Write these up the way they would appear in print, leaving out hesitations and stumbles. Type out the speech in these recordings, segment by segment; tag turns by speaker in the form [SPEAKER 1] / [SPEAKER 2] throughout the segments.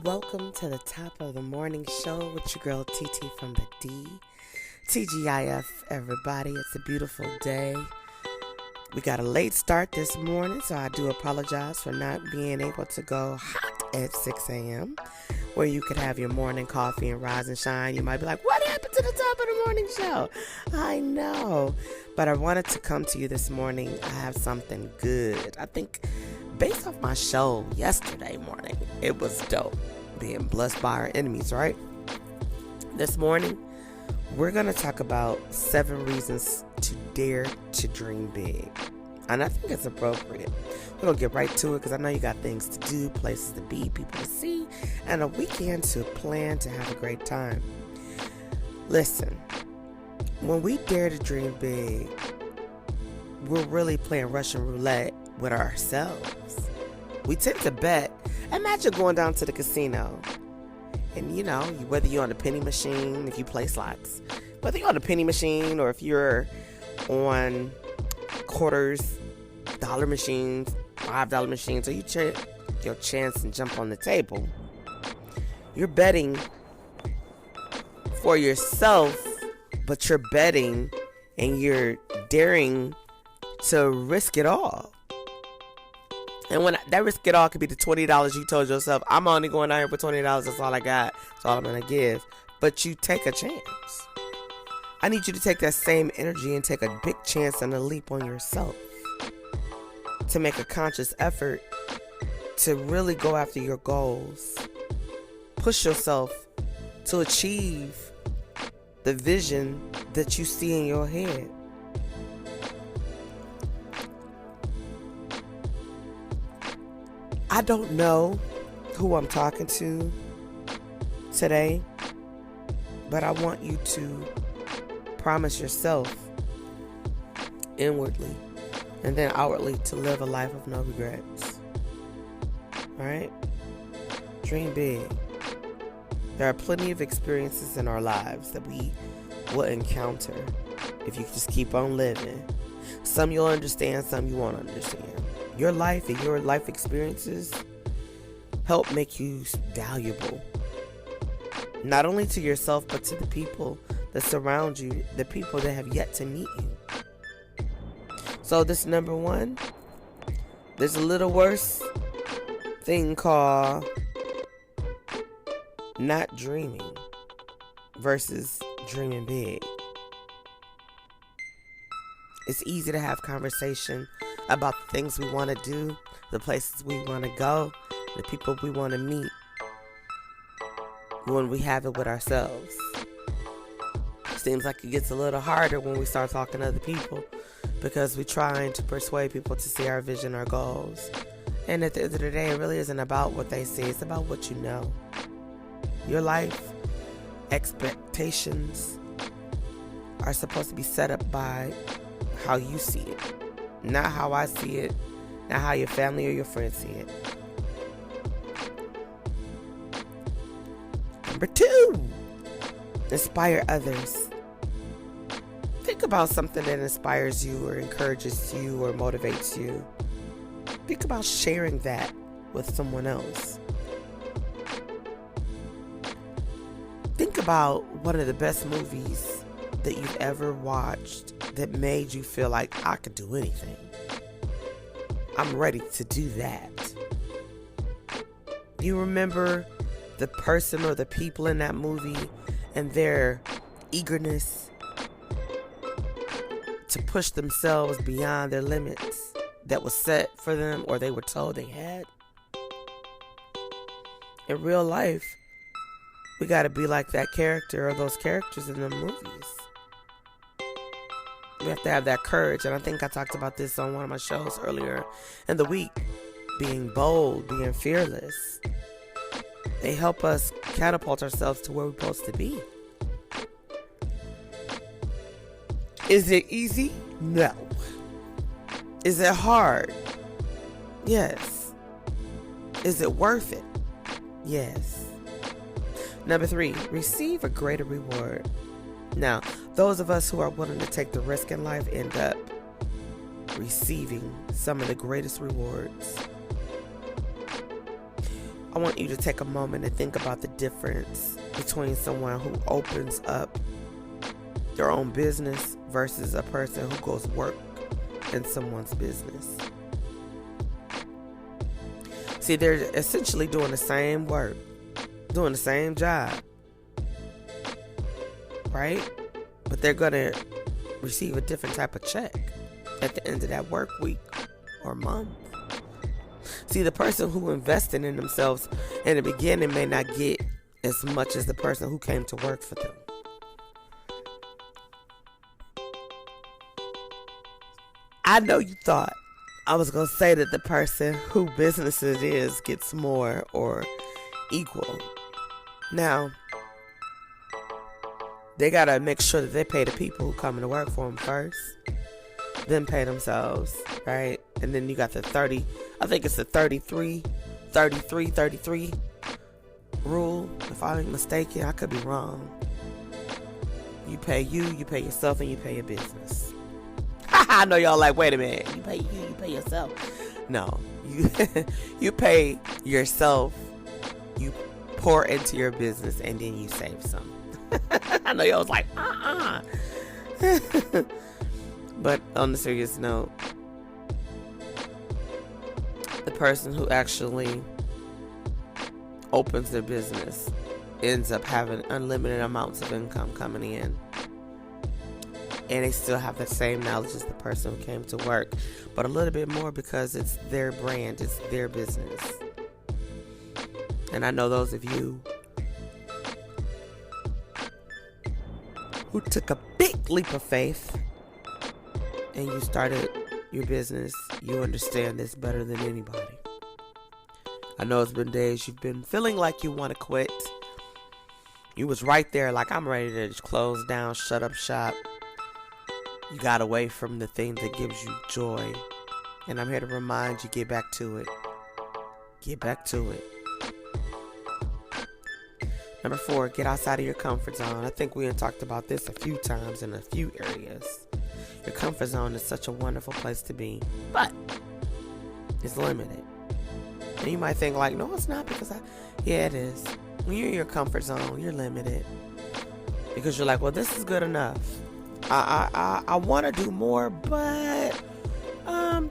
[SPEAKER 1] Welcome to the top of the morning show with your girl TT from the D. TGIF, everybody. It's a beautiful day. We got a late start this morning, so I do apologize for not being able to go hot at 6 a.m. where you could have your morning coffee and rise and shine. You might be like, what happened to the top of the morning show? I know. But I wanted to come to you this morning. I have something good. I think based off my show yesterday morning, it was dope. Being blessed by our enemies, right? This morning, we're going to talk about 7 reasons to dare to dream big. And I think it's appropriate. We're going to get right to it because I know you got things to do, places to be, people to see, and a weekend to plan to have a great time. Listen, when we dare to dream big, we're really playing Russian roulette with ourselves. We tend to bet. Imagine going down to the casino and, whether you're on the penny machine, if you play slots, whether you're on the penny machine or if you're on quarters, dollar machines, $5 machines, or you take your chance and jump on the table, you're betting for yourself, but you're betting and you're daring to risk it all. And when that risk it all could be the $20 you told yourself, I'm only going out here for $20, that's all I got, that's all I'm going to give. But you take a chance. I need you to take that same energy and take a big chance and a leap on yourself. To make a conscious effort to really go after your goals. Push yourself to achieve the vision that you see in your head. I don't know who I'm talking to today, but I want you to promise yourself inwardly and then outwardly to live a life of no regrets. Alright? Dream big. There are plenty of experiences in our lives that we will encounter if you just keep on living. Some you'll understand, some you won't understand. Your life and your life experiences help make you valuable. Not only to yourself, but to the people that surround you, the people that have yet to meet you. So this number 1, there's a little worse thing called not dreaming versus dreaming big. It's easy to have conversation about the things we want to do, the places we want to go, the people we want to meet when we have it with ourselves. Seems like it gets a little harder when we start talking to other people because we're trying to persuade people to see our vision, our goals. And at the end of the day, it really isn't about what they say, it's about what you know. Your life expectations are supposed to be set up by how you see it. Not how I see it, not how your family or your friends see it. Number 2, inspire others. Think about something that inspires you or encourages you or motivates you. Think about sharing that with someone else. Think about one of the best movies that you've ever watched that made you feel like I could do anything. I'm ready to do that. You remember the person or the people in that movie and their eagerness to push themselves beyond their limits that was set for them or they were told they had? In real life, we gotta be like that character or those characters in the movies. We have to have that courage, and I think I talked about this on one of my shows earlier in the week. Being bold, being fearless. They help us catapult ourselves to where we're supposed to be. Is it easy? No. Is it hard? Yes. Is it worth it? Yes. Number 3, receive a greater reward. Now, those of us who are willing to take the risk in life end up receiving some of the greatest rewards. I want you to take a moment and think about the difference between someone who opens up their own business versus a person who goes work in someone's business. See, they're essentially doing the same work, doing the same job, right? But they're going to receive a different type of check at the end of that work week or month. See, the person who invested in themselves in the beginning may not get as much as the person who came to work for them. I know you thought I was going to say that the person who business it is gets more or equal. Now, they got to make sure that they pay the people who come to work for them first, then pay themselves, right? And then you got the 30, I think it's the 33 rule, if I ain't mistaken. I could be wrong. You pay yourself, and you pay your business. I know y'all like, wait a minute, you pay yourself. No, you pay yourself, you pour into your business, and then you save some. I know y'all was like, But on the serious note, the person who actually opens their business ends up having unlimited amounts of income coming in. And they still have the same knowledge as the person who came to work, but a little bit more because it's their brand, it's their business. And I know those of you who took a big leap of faith and you started your business, you understand this better than anybody. I know it's been days you've been feeling like you want to quit. You was right there like, I'm ready to just close down, shut up shop. You got away from the thing that gives you joy. And I'm here to remind you, get back to it. Get back to it. Number 4, get outside of your comfort zone. I think we have talked about this a few times in a few areas. Your comfort zone is such a wonderful place to be, but it's limited. And you might think like, no, it's not, because yeah, it is. When you're in your comfort zone, you're limited. Because you're like, well, this is good enough. I want to do more, but I'm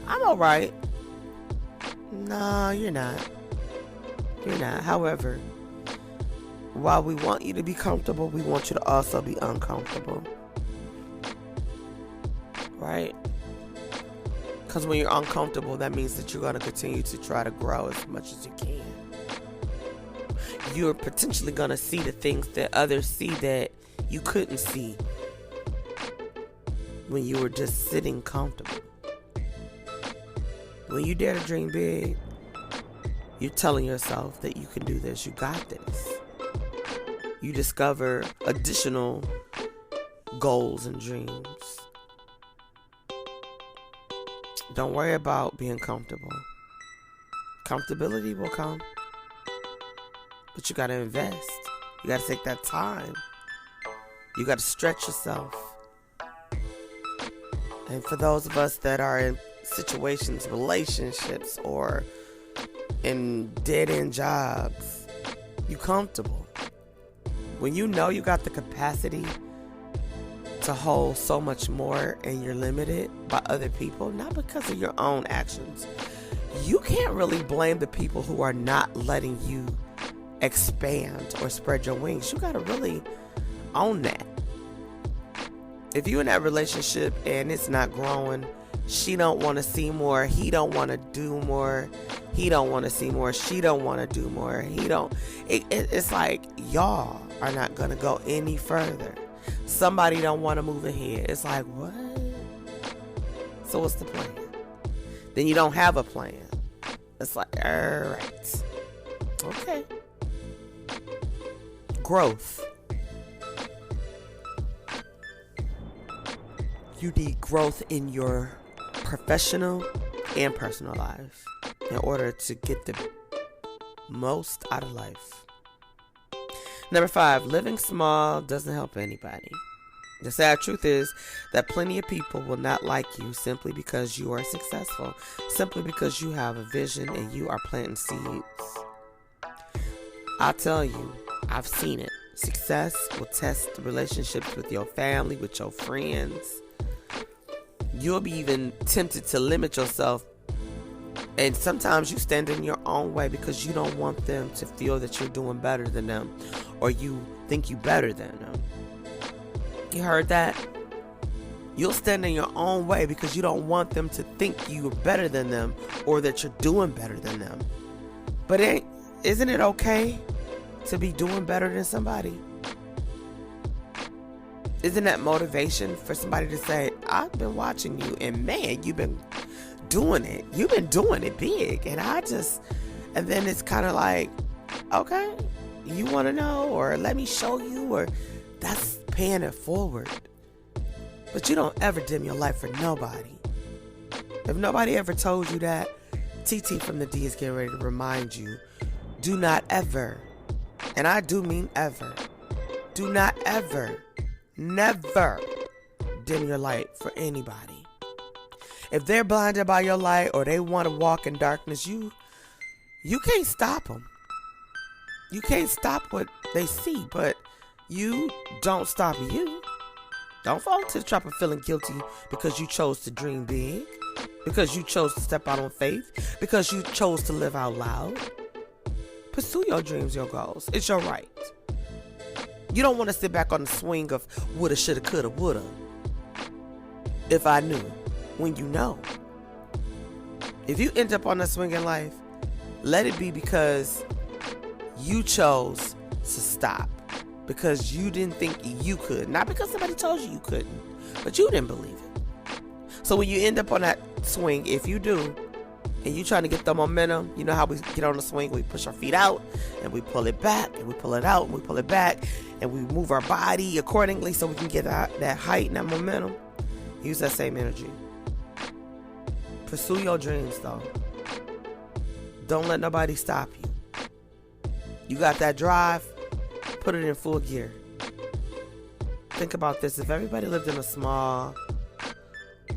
[SPEAKER 1] all right. No, you're not. You're not. However, while we want you to be comfortable, we want you to also be uncomfortable. Right? Because when you're uncomfortable, that means that you're going to continue to try to grow as much as you can. You're potentially going to see the things that others see that you couldn't see when you were just sitting comfortable. When you dare to dream big, you're telling yourself that you can do this, you got this. You discover additional goals and dreams. Don't worry about being comfortable. Comfortability will come, but you got to invest. You got to take that time. You got to stretch yourself. And for those of us that are in situations, relationships, or in dead-end jobs, you comfortable. When you know you got the capacity to hold so much more and you're limited by other people, not because of your own actions, you can't really blame the people who are not letting you expand or spread your wings. You got to really own that. If you're in that relationship and it's not growing, she don't want to see more, he don't want to do more, he don't want to see more, she don't want to do more, it's like y'all are not going to go any further. Somebody don't want to move ahead. It's like, what? So what's the plan? Then you don't have a plan. It's like, alright. Okay. Growth. You need growth in your professional and personal life in order to get the most out of life. Number 5, living small doesn't help anybody. The sad truth is that plenty of people will not like you simply because you are successful, simply because you have a vision and you are planting seeds. I tell you, I've seen it. Success will test relationships with your family, with your friends. You'll be even tempted to limit yourself. And sometimes you stand in your own way because you don't want them to feel that you're doing better than them, or you think you better than them. You heard that? You'll stand in your own way because you don't want them to think you're better than them or that you're doing better than them. But isn't it okay to be doing better than somebody? Isn't that motivation for somebody to say, I've been watching you and man, you've been doing it. You've been doing it big. And then it's kind of like, okay, you want to know, or let me show you, or that's paying it forward. But you don't ever dim your light for nobody. If nobody ever told you that, TT from the D is getting ready to remind you, do not ever, and I do mean ever, do not ever, never dim your light for anybody. If they're blinded by your light or they want to walk in darkness, you can't stop them. You can't stop what they see, but you don't stop you. Don't fall into the trap of feeling guilty because you chose to dream big, because you chose to step out on faith, because you chose to live out loud. Pursue your dreams, your goals. It's your right. You don't want to sit back on the swing of woulda, shoulda, coulda, woulda. If I knew, when you know. If you end up on the swing in life, let it be because you chose to stop. Because you didn't think you could. Not because somebody told you couldn't. But you didn't believe it. So when you end up on that swing, if you do, and you trying to get the momentum, you know how we get on the swing, we push our feet out, and we pull it back, and we pull it out, and we pull it back, and we move our body accordingly so we can get that height and that momentum. Use that same energy. Pursue your dreams, though. Don't let nobody stop you. You got that drive, put it in full gear. Think about this. If everybody lived in a small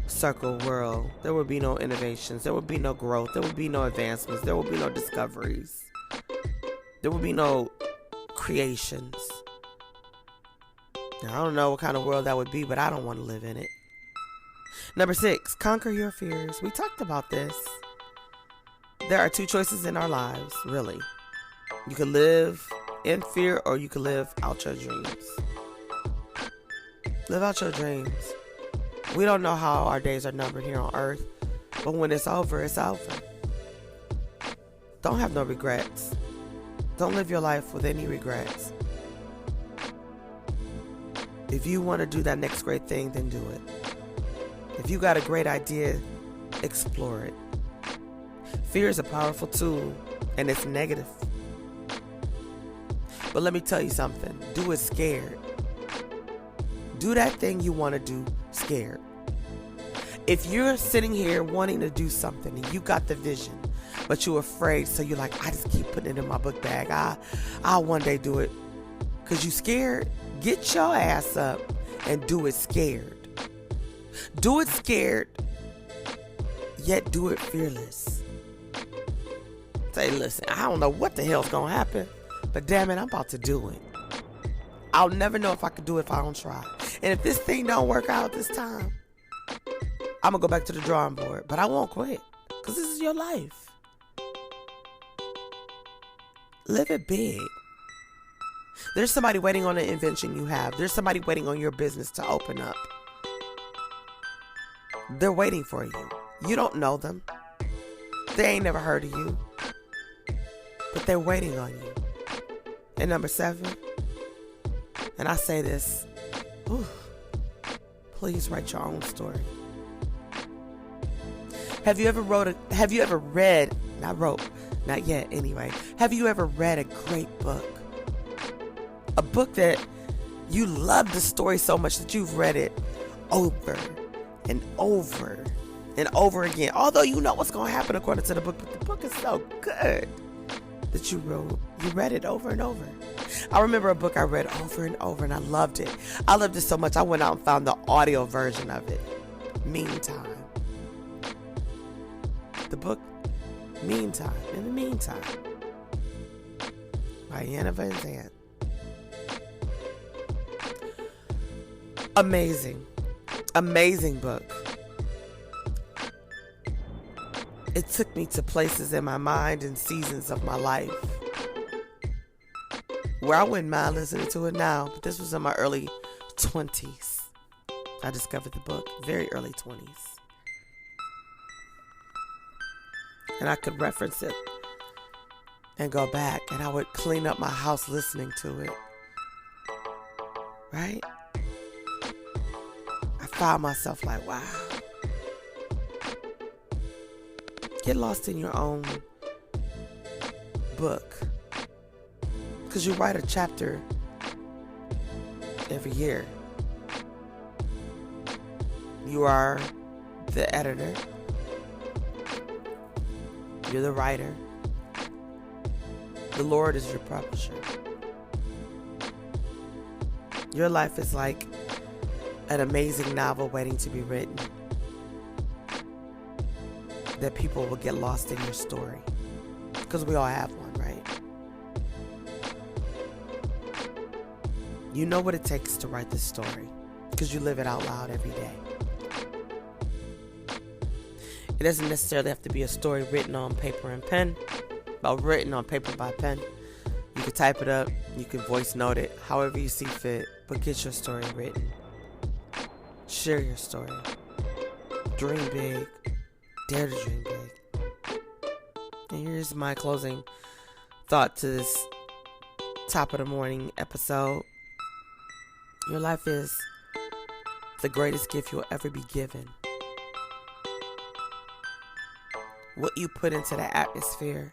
[SPEAKER 1] circle world, there would be no innovations. There would be no growth. There would be no advancements. There would be no discoveries. There would be no creations. Now, I don't know what kind of world that would be, but I don't want to live in it. Number 6, conquer your fears. We talked about this. There are 2 choices in our lives, really. You can live in fear or you can live out your dreams. Live out your dreams. We don't know how our days are numbered here on earth, but when it's over, it's over. Don't have no regrets. Don't live your life with any regrets. If you want to do that next great thing, then do it. If you got a great idea, explore it. Fear is a powerful tool, and it's negative. But let me tell you something. Do it scared. Do that thing you want to do scared. If you're sitting here wanting to do something and you got the vision, but you're afraid, so you're like, I just keep putting it in my book bag. I'll one day do it. Because you scared, get your ass up and do it scared. Do it scared, yet do it fearless. Say, listen, I don't know what the hell's going to happen, but damn it, I'm about to do it. I'll never know if I can do it if I don't try. And if this thing don't work out this time, I'm going to go back to the drawing board. But I won't quit, because this is your life. Live it big. There's somebody waiting on the invention you have. There's somebody waiting on your business to open up. They're waiting for you. You don't know them. They ain't never heard of you. But they're waiting on you. And number 7, and I say this, please write your own story. Have you ever read a great book? A book that you love the story so much that you've read it over and over and over again. Although you know what's going to happen according to the book, but the book is so good that you read it over and over. I remember a book I read over and over, and I loved it. I loved it so much I went out and found the audio version of it. Meantime. The book, Meantime, in the Meantime, by Anna Van Zandt. Amazing book. It took me to places in my mind and seasons of my life where I wouldn't mind listening to it now, but this was in my early 20s. I discovered the book, very early 20s. And I could reference it and go back, and I would clean up my house listening to it. Right? I found myself like, wow. Get lost in your own book. Because you write a chapter every year. You are the editor. You're the writer. The Lord is your publisher. Your life is like an amazing novel waiting to be written, that people will get lost in your story. Because we all have one, right? You know what it takes to write this story, because you live it out loud every day. It doesn't necessarily have to be a story written on paper and pen, but written on paper by pen. You can type it up, you can voice note it, however you see fit, but get your story written. Share your story. Dream big. Dare to dream big. And here's my closing thought to this top of the morning episode. Your life is the greatest gift you'll ever be given. What you put into the atmosphere,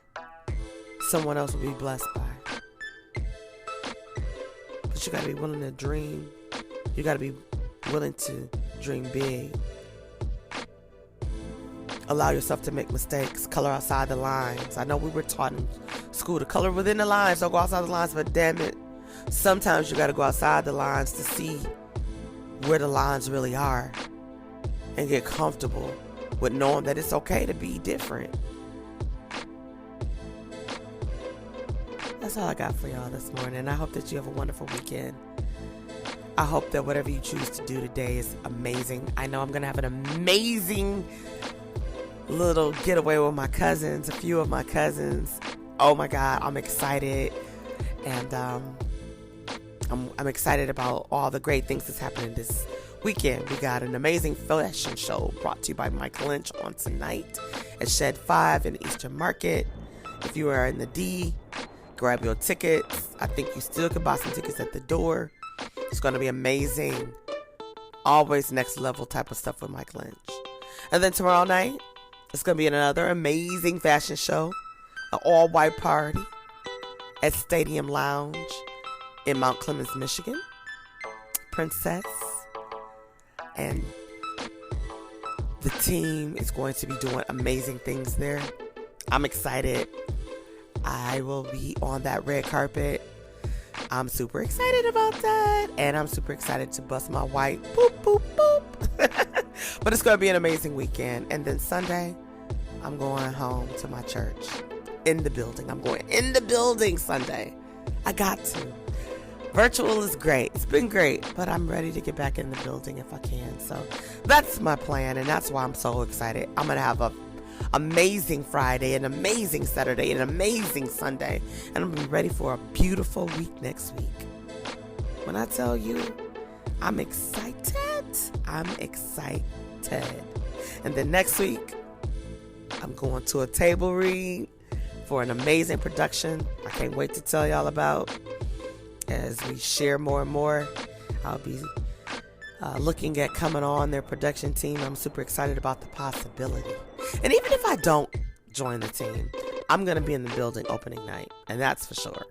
[SPEAKER 1] someone else will be blessed by. But you gotta be willing to dream. You gotta be willing to dream big. Allow yourself to make mistakes. Color outside the lines. I know we were taught in school to color within the lines. Don't go outside the lines, but damn it, sometimes you gotta go outside the lines to see where the lines really are and get comfortable with knowing that it's okay to be different. That's all I got for y'all this morning. I hope that you have a wonderful weekend. I hope that whatever you choose to do today is amazing. I know I'm going to have an amazing little getaway with my cousins, a few of my cousins. Oh my God, I'm excited. And I'm excited about all the great things that's happening this weekend. We got an amazing fashion show brought to you by Mike Lynch on tonight at Shed 5 in Eastern Market. If you are in the D, grab your tickets. I think you still can buy some tickets at the door. It's going to be amazing. Always next level type of stuff with Mike Lynch. And then tomorrow night, it's going to be another amazing fashion show. An all-white party at Stadium Lounge in Mount Clemens, Michigan. Princess and the team is going to be doing amazing things there. I'm excited. I will be on that red carpet. I'm super excited about that. And I'm super excited to bust my white. Boop, boop, boop. But it's going to be an amazing weekend. And then Sunday, I'm going home to my church. In the building. I'm going in the building Sunday. I got to. Virtual is great. It's been great, but I'm ready to get back in the building if I can. So that's my plan, and that's why I'm so excited. I'm going to have an amazing Friday, an amazing Saturday, an amazing Sunday, and I'm going to be ready for a beautiful week next week. When I tell you I'm excited, I'm excited. And then next week, I'm going to a table read for an amazing production I can't wait to tell y'all about. As we share more and more, I'll be looking at coming on their production team. I'm super excited about the possibility. And even if I don't join the team, I'm going to be in the building opening night. And that's for sure.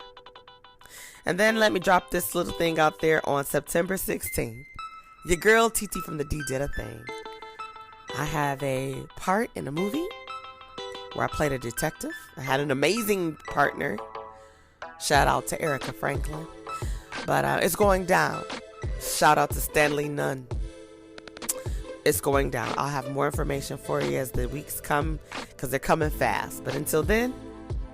[SPEAKER 1] And then let me drop this little thing out there on September 16th. Your girl TT from the D did a thing. I have a part in a movie where I played a detective. I had an amazing partner. Shout out to Erica Franklin. But it's going down. Shout out to Stanley Nunn. It's going down. I'll have more information for you as the weeks come, because they're coming fast. But until then,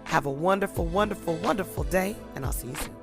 [SPEAKER 1] have a wonderful, wonderful, wonderful day, and I'll see you soon.